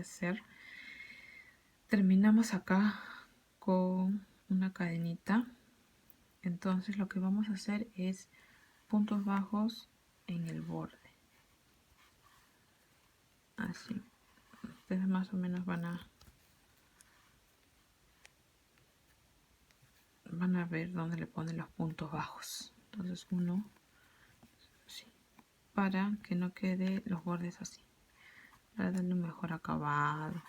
hacer. Terminamos acá con una cadenita. Entonces lo que vamos a hacer es puntos bajos en el borde. Así. Ustedes más o menos van a ver dónde le ponen los puntos bajos. Entonces uno, así, para que no quede los bordes así, para darle un mejor acabado.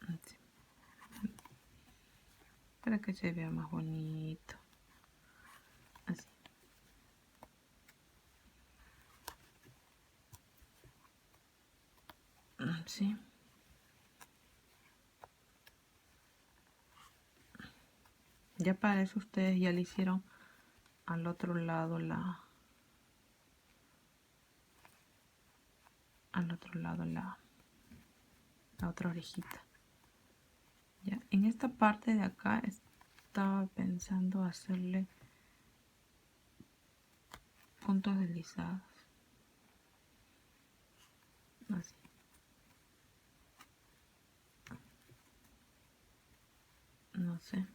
Así, para que se vea más bonito. Así. Así. Ya para eso ustedes ya le hicieron al otro lado la otra orejita. Ya, en esta parte de acá estaba pensando hacerle puntos deslizados. Así. No sé.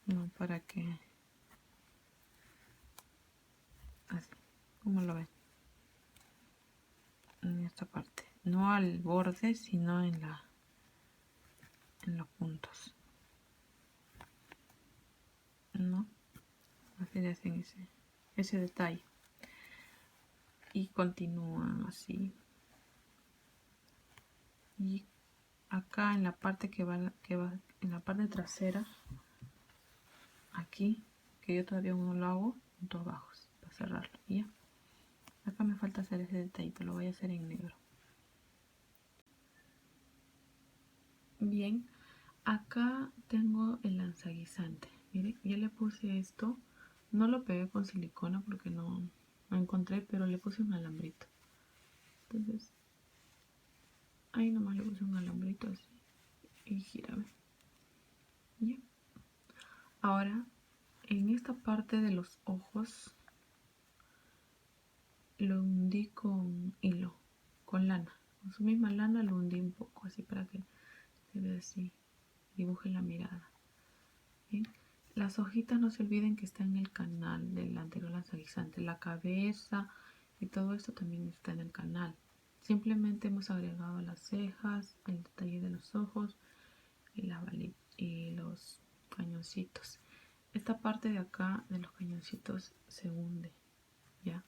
No, para que así, como lo ven, en esta parte, no al borde sino en los puntos, no, así le hacen ese detalle y continúan así. Y acá en la parte que va en la parte trasera, aquí, que yo todavía no lo hago, puntos bajos para cerrarlo. Y ya, acá me falta hacer ese detallito, lo voy a hacer en negro. Bien, acá tengo el lanzaguisante. Miren, ya le puse esto. No lo pegué con silicona porque no encontré, pero le puse un alambrito. Entonces, ahí nomás le puse un alambrito así y gírame. Ya. Ahora, en esta parte de los ojos, lo hundí con hilo, con lana. Con su misma lana lo hundí un poco así para que se vea así. Dibuje la mirada. Bien. Las hojitas no se olviden que está en el canal del anterior lanzaguisante. La cabeza y todo esto también está en el canal. Simplemente hemos agregado las cejas, el detalle de los ojos y los cañoncitos. Esta parte de acá de los cañoncitos se hunde, ¿ya?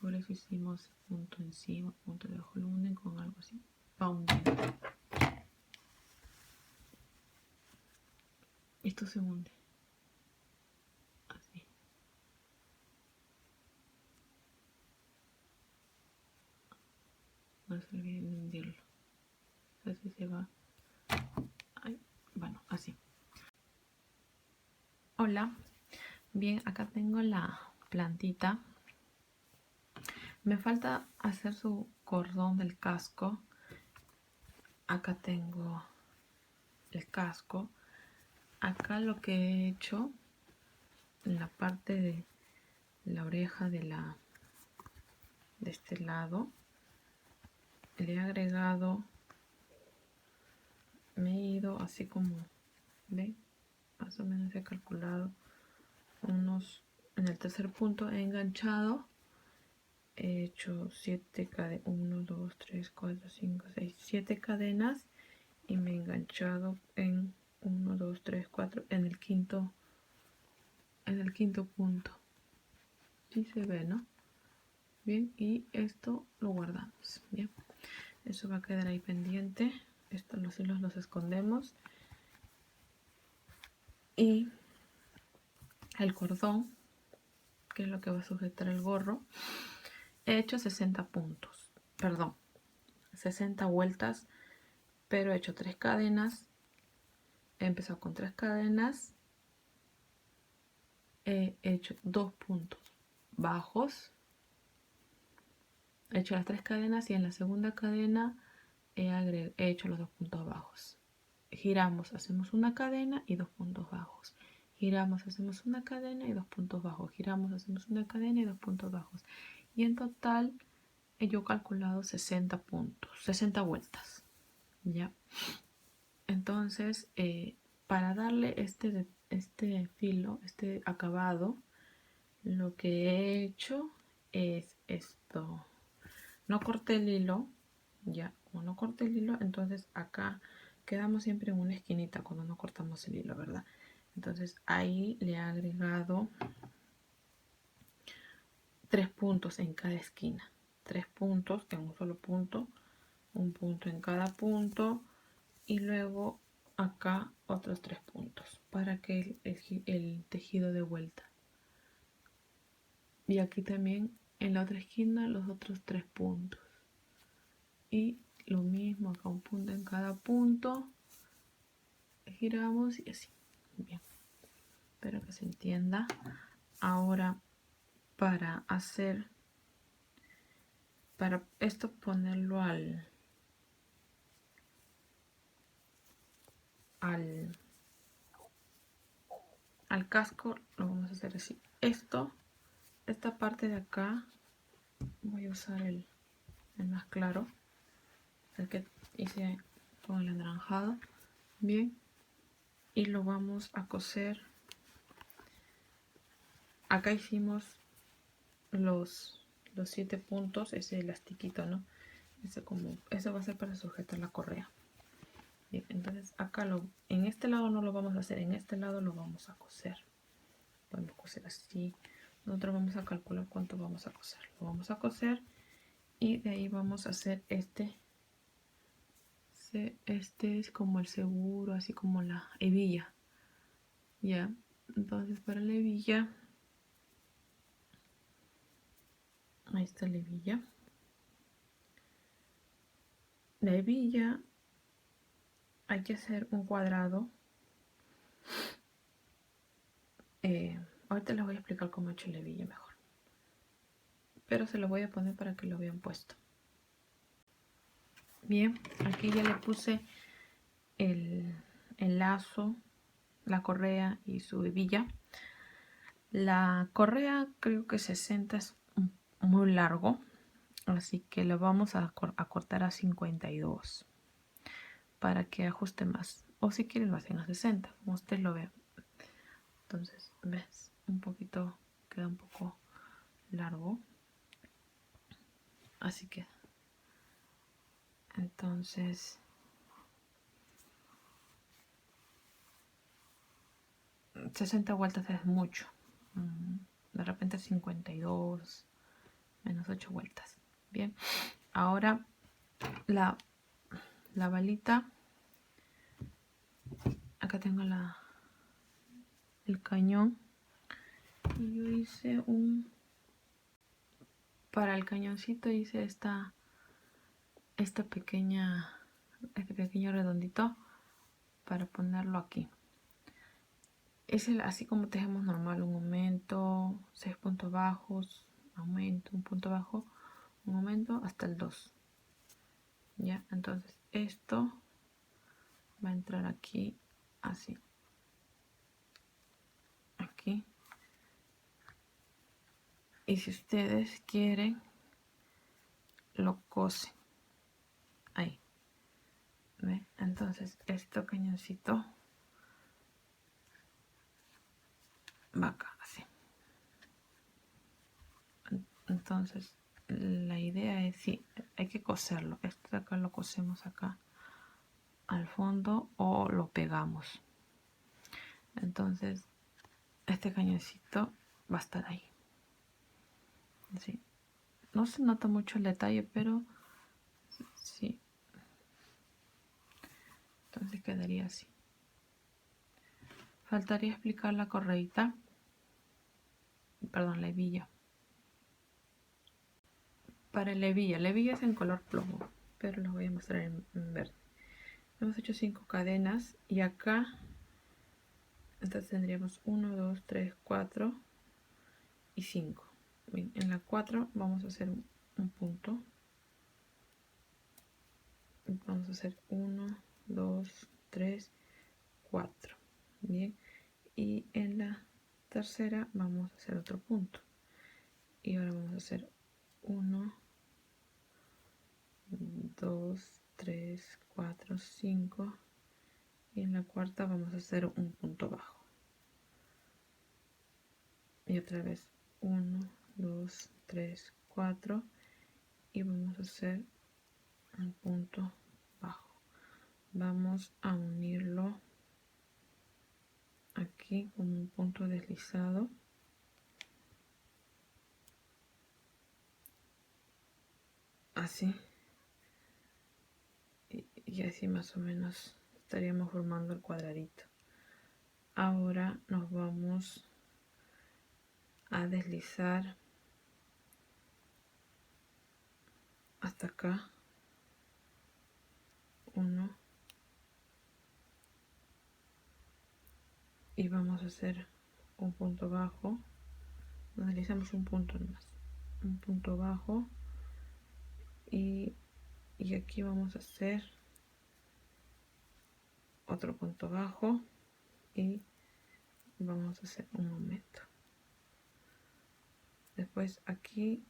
Por eso hicimos punto encima, punto debajo. Lo hunden con algo así. Va hundiendo. Esto se hunde. Así. No se olviden de hundirlo. Así se va. Ay, bueno, así. Hola. Bien, acá tengo la plantita. Me falta hacer su cordón del casco. Acá tengo el casco. Acá lo que he hecho en la parte de la oreja de este lado, le he agregado, me he ido así como, ¿ven? Más o menos he calculado unos, en el tercer punto he enganchado, he hecho 7 cadenas, 1, 2, 3, 4, 5, 6, 7 cadenas y me he enganchado en 1, 2, 3, 4 en el quinto punto. Sí se ve, ¿no? Bien, y esto lo guardamos. Bien, eso va a quedar ahí pendiente. Los hilos los escondemos y el cordón, que es lo que va a sujetar el gorro, he hecho 60 puntos, perdón, 60 vueltas, pero he hecho 3 cadenas. He empezado con 3 cadenas, he hecho 2 puntos bajos, he hecho las 3 cadenas y en la segunda cadena he hecho los 2 puntos bajos. Giramos, hacemos una cadena y 2 puntos bajos. giramos, hacemos una cadena y 2 puntos bajos, giramos, hacemos una cadena y 2 puntos bajos, y en total yo he calculado 60 puntos, 60 vueltas, ya. Entonces para darle este filo, este acabado, lo que he hecho es esto. No corté el hilo, ya, como no corté el hilo, entonces acá quedamos siempre en una esquinita cuando no cortamos el hilo, ¿verdad? Entonces ahí le he agregado 3 puntos en cada esquina, 3 puntos en un solo punto, un punto en cada punto, y luego acá otros 3 puntos para que el tejido dé vuelta. Y aquí también en la otra esquina los otros 3 puntos. Y lo mismo acá, un punto en cada punto. Giramos y así. Bien. Espero que se entienda. Ahora para esto ponerlo al casco, lo vamos a hacer así. Esta parte de acá, voy a usar el más claro, el que hice con el anaranjado. Bien, y lo vamos a coser. Acá hicimos los 7 puntos, ese elastiquito, ¿no? Eso va a ser para sujetar la correa. Bien, entonces acá en este lado no lo vamos a hacer, en este lado lo vamos a coser. Podemos coser así. Nosotros vamos a calcular cuánto vamos a coser. Lo vamos a coser y de ahí vamos a hacer este es como el seguro, así como la hebilla. Ya, entonces para la hebilla, ahí está la hebilla. La hebilla hay que hacer un cuadrado. Ahorita les voy a explicar cómo he hecho la hebilla mejor, pero se lo voy a poner para que lo vean puesto. Bien, aquí ya le puse el lazo, la correa y su hebilla. La correa creo que 60 es muy largo, así que lo vamos a cortar a 52 para que ajuste más, o si quieren lo hacen a 60 como ustedes lo vean. Entonces ves, queda un poco largo, así que entonces 60 vueltas es mucho. De repente 52 menos 8 vueltas. Bien, ahora la balita, acá tengo el cañón, y yo hice para el cañoncito hice este pequeño redondito para ponerlo aquí. Es así como tejemos normal, un aumento, 6 puntos bajos, aumento, un punto bajo, un aumento hasta el 2. Ya, entonces esto va a entrar aquí, así, aquí. Y si ustedes quieren, lo cosen ahí. ¿Ve? Entonces este cañoncito va acá, así. Entonces la idea es, sí, hay que coserlo. Esto de acá lo cosemos acá al fondo o lo pegamos. Entonces este cañoncito va a estar ahí. ¿Sí? No se nota mucho el detalle, pero sí. Entonces quedaría así. Faltaría explicar la correita, perdón, la hebilla. Para la hebilla es en color plomo, pero los voy a mostrar en verde. Hemos hecho 5 cadenas y acá entonces tendríamos 1, 2, 3, 4 y 5. Bien, en la 4 vamos a hacer un punto. Vamos a hacer 1, 2, 3, 4. Bien, y en la tercera vamos a hacer otro punto. Y ahora vamos a hacer 1, 2, 3, 4, 5 y en la cuarta vamos a hacer un punto bajo. Y otra vez 1, 2, 3, 4 y vamos a hacer un punto bajo. Vamos a unirlo aquí con un punto deslizado. Así. Y así más o menos estaríamos formando el cuadradito. Ahora nos vamos a deslizar hasta acá. 1 y vamos a hacer un punto bajo. Nos deslizamos un punto más, un punto bajo y aquí vamos a hacer otro punto bajo y vamos a hacer un aumento. Después aquí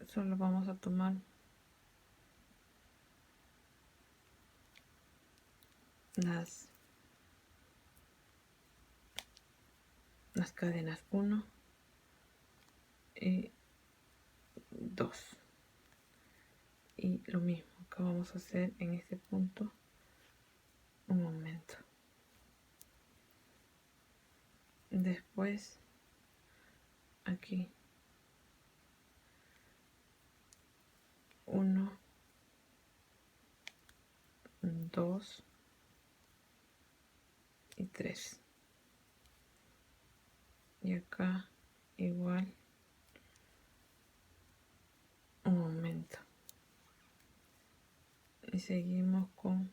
solo vamos a tomar las cadenas 1 y 2 y lo mismo que vamos a hacer en este punto, un aumento. Después aquí 1, 2 y 3 y acá igual un aumento y seguimos con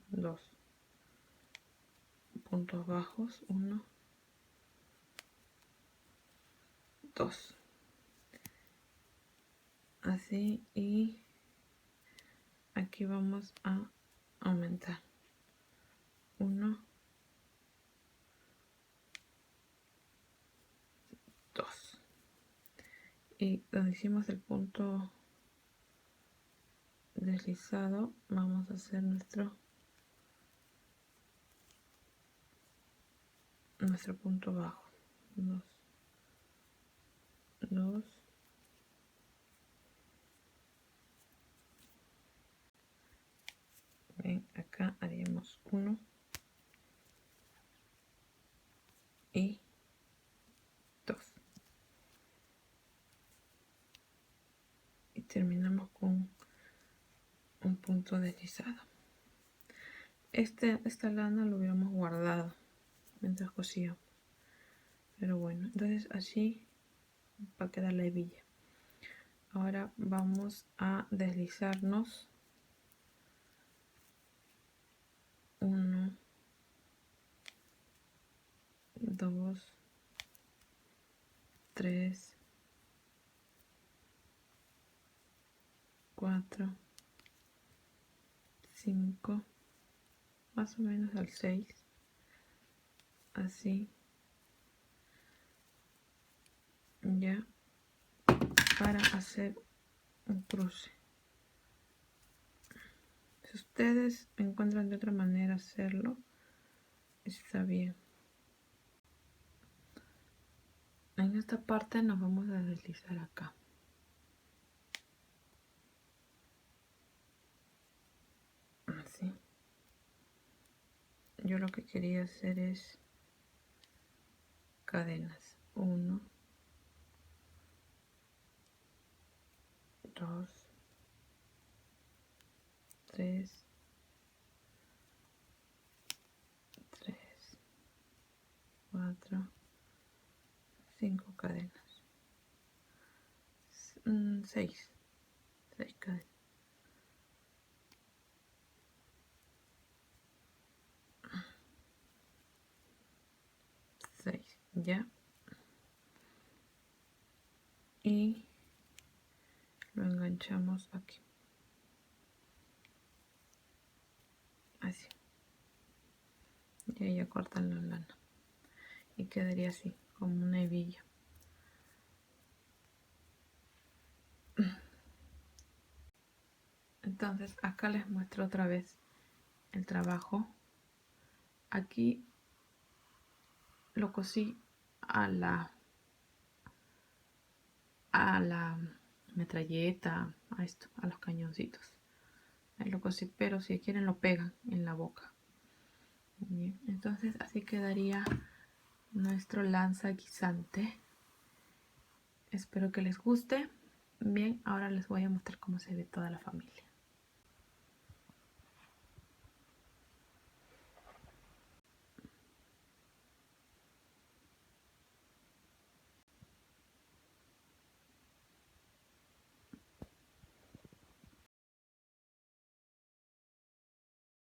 2 puntos bajos, 1, 2 así y aquí vamos a aumentar 1, 2 y donde hicimos el punto deslizado vamos a hacer nuestro punto bajo, 2, 2 ven acá haríamos 1 y 2 y terminamos con un punto deslizado. Esta lana lo hubiéramos guardado mientras cosíamos, pero bueno, entonces así va a quedar la hebilla. Ahora vamos a deslizarnos 1, 2, 3, 4, 5, más o menos al 6, así, ya, para hacer un cruce. Si ustedes encuentran de otra manera hacerlo, está bien. En esta parte nos vamos a deslizar acá. Así. Yo lo que quería hacer es cadenas. 1, 2, 3, 4, 5 cadenas. 6 cadenas. 6 ya. Y lo enganchamos aquí. Así. Y ahí ya cortan la lana. y quedaría así, como una hebilla. Entonces acá les muestro otra vez el trabajo. Aquí lo cosí a la metralleta, a esto, a los cañoncitos. Ahí lo cosí, pero si quieren lo pegan en la boca. Bien, entonces así quedaría nuestro lanza guisante. Espero que les guste. Bien, ahora les voy a mostrar cómo se ve toda la familia.